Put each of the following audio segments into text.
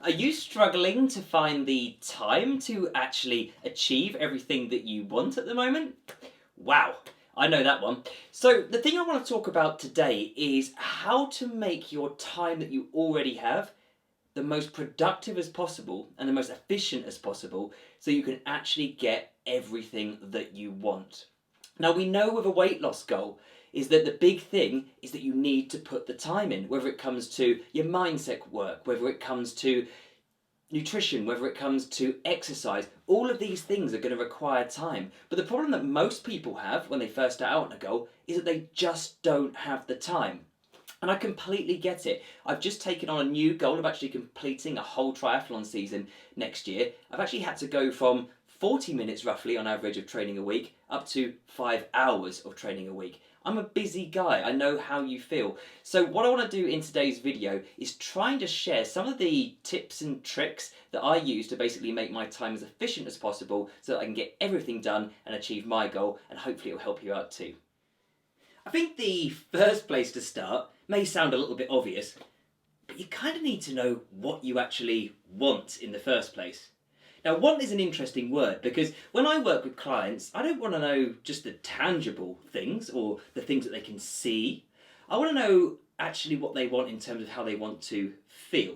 Are you struggling to find the time to actually achieve everything that you want at the moment? Wow, I know that one. So, the thing I want to talk about today is how to make your time that you already have the most productive as possible and the most efficient as possible so you can actually get everything that you want. Now, we know with a weight loss goal is that the big thing is that you need to put the time in, whether it comes to your mindset work, whether it comes to nutrition, whether it comes to exercise. All of these things are going to require time. But the problem that most people have when they first start out on a goal is that they just don't have the time. And I completely get it. I've just taken on a new goal of actually completing a whole triathlon season next year. I've actually had to go from 40 minutes roughly on average of training a week up to 5 hours of training a week. I'm a busy guy, I know how you feel. So what I want to do in today's video is try and just share some of the tips and tricks that I use to basically make my time as efficient as possible so that I can get everything done and achieve my goal, and hopefully it'll help you out too. I think the first place to start may sound a little bit obvious, but you kind of need to know what you actually want in the first place. Now, want is an interesting word because when I work with clients, I don't want to know just the tangible things or the things that they can see. I want to know actually what they want in terms of how they want to feel.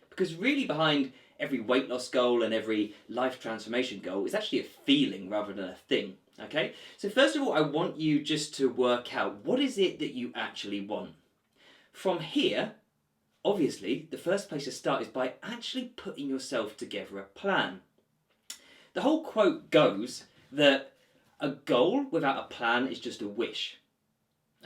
Because really behind every weight loss goal and every life transformation goal is actually a feeling rather than a thing. Okay? So first of all, I want you just to work out what is it that you actually want. From here, obviously, the first place to start is by actually putting yourself together a plan. The whole quote goes that a goal without a plan is just a wish.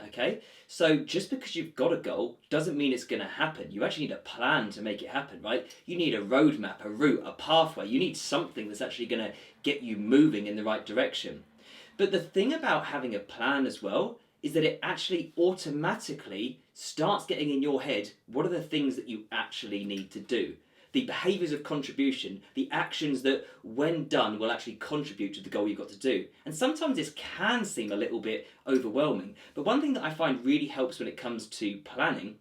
Okay? So just because you've got a goal doesn't mean it's going to happen. You actually need a plan to make it happen, right? You need a roadmap, a route, a pathway. You need something that's actually going to get you moving in the right direction. But the thing about having a plan as well is that it actually automatically starts getting in your head what are the things that you actually need to do. The behaviours of contribution, the actions that when done will actually contribute to the goal you've got to do. And sometimes this can seem a little bit overwhelming, but one thing that I find really helps when it comes to planning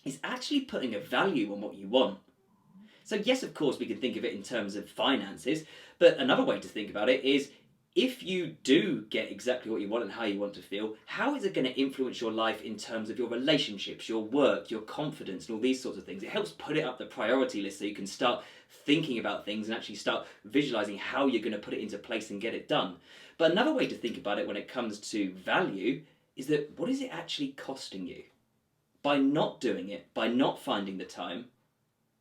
is actually putting a value on what you want. So yes, of course, we can think of it in terms of finances, but another way to think about it is if you do get exactly what you want and how you want to feel, how is it going to influence your life in terms of your relationships, your work, your confidence, and all these sorts of things? It helps put it up the priority list so you can start thinking about things and actually start visualizing how you're going to put it into place and get it done. But another way to think about it when it comes to value is that what is it actually costing you? By not doing it, by not finding the time,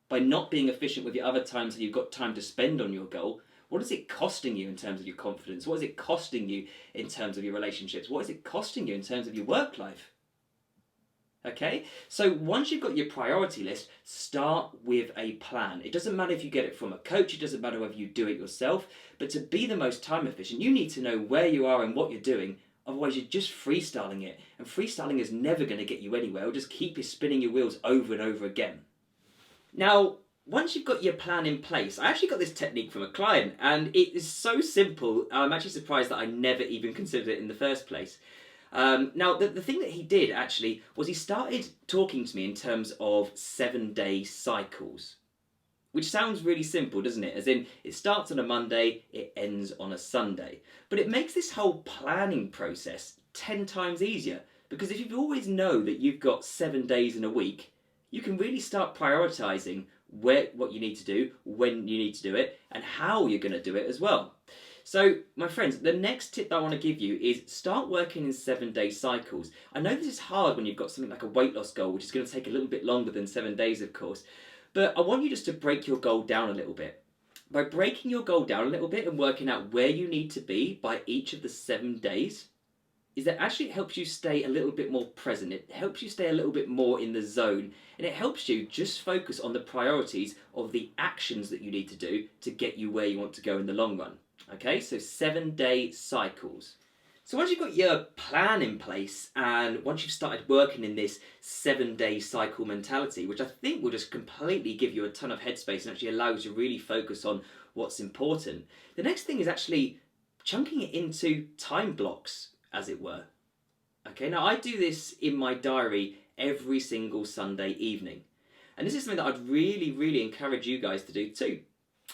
by not being efficient with your other times that you've got time to spend on your goal, what is it costing you in terms of your confidence? What is it costing you in terms of your relationships? What is it costing you in terms of your work life? Okay, so once you've got your priority list, start with a plan. It doesn't matter if you get it from a coach, it doesn't matter whether you do it yourself, but to be the most time efficient, you need to know where you are and what you're doing. Otherwise, you're just freestyling it. And freestyling is never going to get you anywhere. It'll just keep you spinning your wheels over and over again. Now, once you've got your plan in place, I actually got this technique from a client and it is so simple, I'm actually surprised that I never even considered it in the first place. Now, the thing that he did actually was he started talking to me in terms of 7-day cycles, which sounds really simple, doesn't it? As in, it starts on a Monday, it ends on a Sunday. But it makes this whole planning process 10 times easier because if you always know that you've got 7 days in a week, you can really start prioritising what you need to do, when you need to do it, and how you're going to do it as well. So, my friends, the next tip that I want to give you is start working in 7-day cycles. I know this is hard when you've got something like a weight loss goal, which is going to take a little bit longer than 7 days, of course. But I want you just to break your goal down a little bit. By breaking your goal down a little bit and working out where you need to be by each of the 7 days, is that actually it helps you stay a little bit more present. It helps you stay a little bit more in the zone. And it helps you just focus on the priorities of the actions that you need to do to get you where you want to go in the long run. Okay, so 7-day cycles. So once you've got your plan in place and once you've started working in this 7-day cycle mentality, which I think will just completely give you a ton of headspace and actually allow you to really focus on what's important, the next thing is actually chunking it into time blocks, as it were. Okay, now I do this in my diary every single Sunday evening. And this is something that I'd really, really encourage you guys to do too.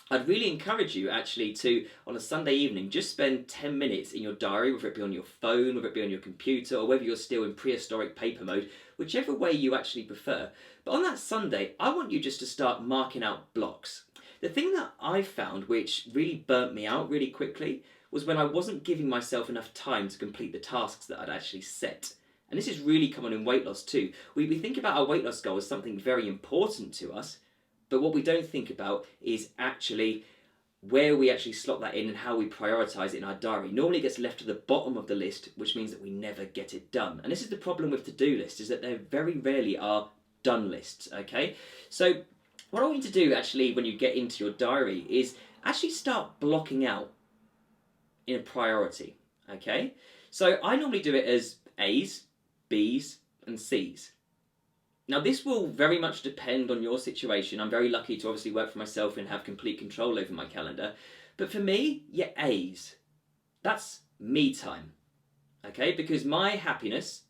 I'd really encourage you actually to, on a Sunday evening, just spend 10 minutes in your diary, whether it be on your phone, whether it be on your computer, or whether you're still in prehistoric paper mode, whichever way you actually prefer. But on that Sunday, I want you just to start marking out blocks. The thing that I found, which really burnt me out really quickly, was when I wasn't giving myself enough time to complete the tasks that I'd actually set. And this is really common in weight loss too. We think about our weight loss goal as something very important to us, but what we don't think about is actually where we actually slot that in and how we prioritise it in our diary. Normally it gets left to the bottom of the list, which means that we never get it done. And this is the problem with to-do lists, is that there very rarely are done lists, okay? So what I want you to do actually when you get into your diary is actually start blocking out in a priority, okay? So I normally do it as A's, B's and C's. Now this will very much depend on your situation. I'm very lucky to obviously work for myself and have complete control over my calendar. But for me, your A's, that's me time, okay? Because my happiness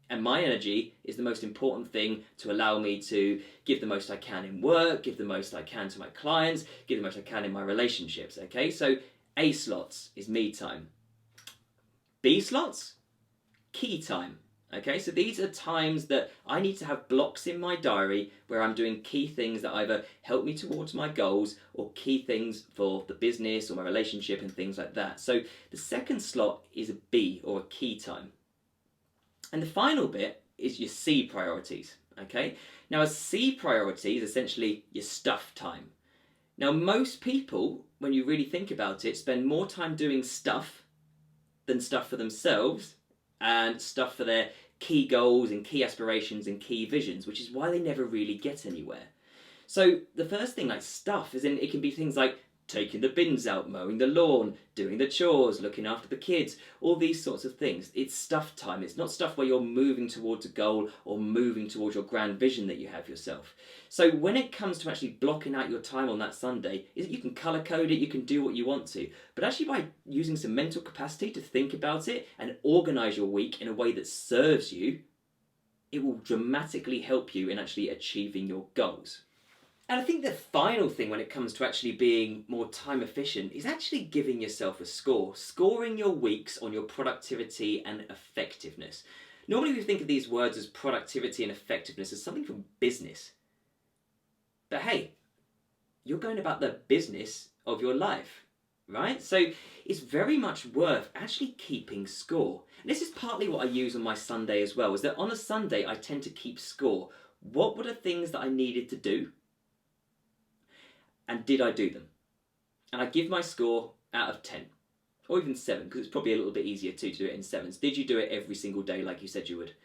and my energy is the most important thing to allow me to give the most I can in work, give the most I can to my clients, give the most I can in my relationships, okay? So A slots is me time. B slots, key time. Okay, so these are times that I need to have blocks in my diary where I'm doing key things that either help me towards my goals or key things for the business or my relationship and things like that. So the second slot is a B, or a key time. And the final bit is your C priorities. Okay, now a C priority is essentially your stuff time. Now most people, when you really think about it, spend more time doing stuff than stuff for themselves and stuff for their key goals and key aspirations and key visions, which is why they never really get anywhere. So the first thing, like stuff, is it can be things like taking the bins out, mowing the lawn, doing the chores, looking after the kids, all these sorts of things. It's stuff time. It's not stuff where you're moving towards a goal or moving towards your grand vision that you have yourself. So when it comes to actually blocking out your time on that Sunday, is that you can colour code it, you can do what you want to, but actually by using some mental capacity to think about it and organise your week in a way that serves you, it will dramatically help you in actually achieving your goals. And I think the final thing when it comes to actually being more time efficient is actually giving yourself a score, scoring your weeks on your productivity and effectiveness. Normally we think of these words as productivity and effectiveness as something from business. But hey, you're going about the business of your life, right? So it's very much worth actually keeping score. And this is partly what I use on my Sunday as well, is that on a Sunday I tend to keep score. What were the things that I needed to do? And did I do them? And I give my score out of 10, or even 7, because it's probably a little bit easier too to do it in 7s. Did you do it every single day like you said you would?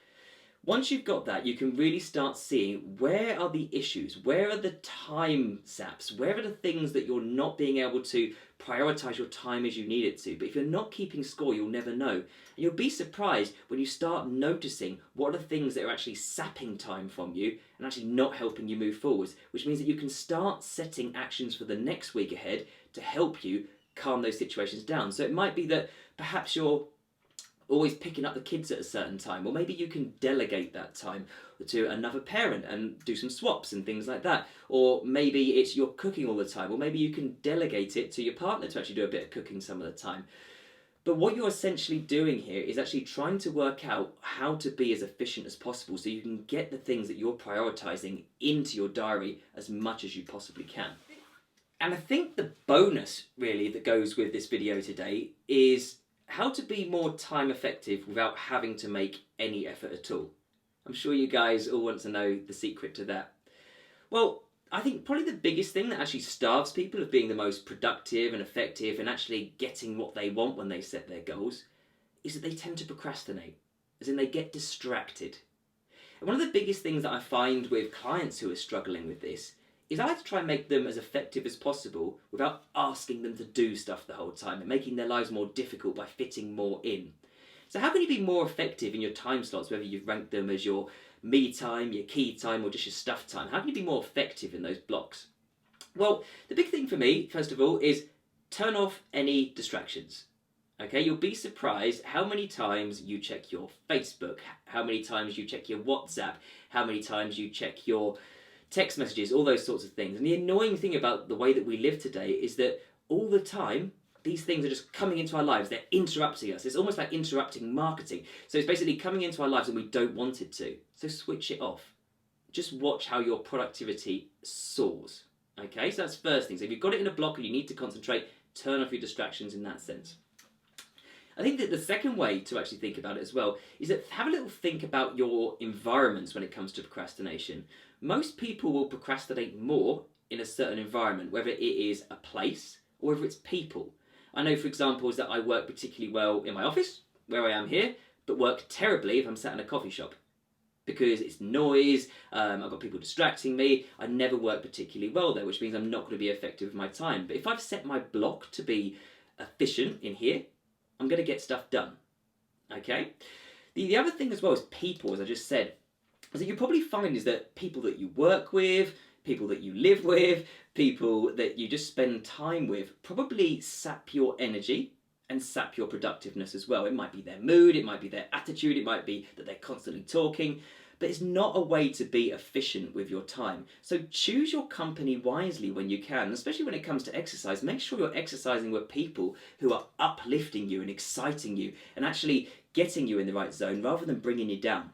Once you've got that, you can really start seeing where are the issues, where are the time saps, where are the things that you're not being able to prioritise your time as you need it to. But if you're not keeping score, you'll never know. And you'll be surprised when you start noticing what are the things that are actually sapping time from you and actually not helping you move forwards, which means that you can start setting actions for the next week ahead to help you calm those situations down. So it might be that perhaps you're always picking up the kids at a certain time, or maybe you can delegate that time to another parent and do some swaps and things like that, or maybe it's you're cooking all the time, or maybe you can delegate it to your partner to actually do a bit of cooking some of the time. But what you're essentially doing here is actually trying to work out how to be as efficient as possible so you can get the things that you're prioritising into your diary as much as you possibly can. And I think the bonus really that goes with this video today is how to be more time effective without having to make any effort at all. I'm sure you guys all want to know the secret to that. Well, I think probably the biggest thing that actually starves people of being the most productive and effective and actually getting what they want when they set their goals is that they tend to procrastinate, as in they get distracted. And one of the biggest things that I find with clients who are struggling with this is I like to try and make them as effective as possible without asking them to do stuff the whole time and making their lives more difficult by fitting more in. So how can you be more effective in your time slots, whether you've ranked them as your me time, your key time, or just your stuff time? How can you be more effective in those blocks? Well, the big thing for me, first of all, is turn off any distractions. Okay, you'll be surprised how many times you check your Facebook, how many times you check your WhatsApp, how many times you check your text messages, all those sorts of things. And the annoying thing about the way that we live today is that all the time, these things are just coming into our lives. They're interrupting us. It's almost like interrupting marketing. So it's basically coming into our lives and we don't want it to. So switch it off. Just watch how your productivity soars. Okay, so that's the first thing. So if you've got it in a block and you need to concentrate, turn off your distractions in that sense. I think that the second way to actually think about it as well is that have a little think about your environments when it comes to procrastination. Most people will procrastinate more in a certain environment, whether it is a place or whether it's people. I know, for example, is that I work particularly well in my office, where I am here, but work terribly if I'm sat in a coffee shop. Because it's noise, I've got people distracting me, I never work particularly well there, which means I'm not going to be effective with my time. But if I've set my block to be efficient in here, I'm going to get stuff done. Okay? The other thing as well is people, as I just said, is that you probably find is that people that you work with, people that you live with, people that you just spend time with probably sap your energy and sap your productiveness as well. It might be their mood, it might be their attitude, it might be that they're constantly talking, but it's not a way to be efficient with your time. So choose your company wisely when you can, especially when it comes to exercise. Make sure you're exercising with people who are uplifting you and exciting you and actually getting you in the right zone rather than bringing you down.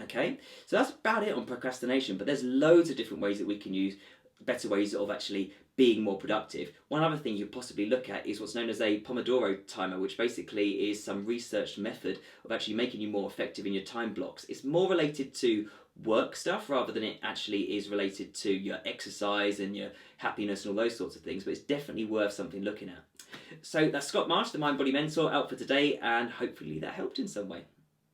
Okay, so that's about it on procrastination, but there's loads of different ways that we can use, better ways of actually being more productive. One other thing you possibly look at is what's known as a Pomodoro timer, which basically is some researched method of actually making you more effective in your time blocks. It's more related to work stuff rather than it actually is related to your exercise and your happiness and all those sorts of things, but it's definitely worth something looking at. So that's Scott Marsh, the Mind Body Mentor, out for today, and hopefully that helped in some way.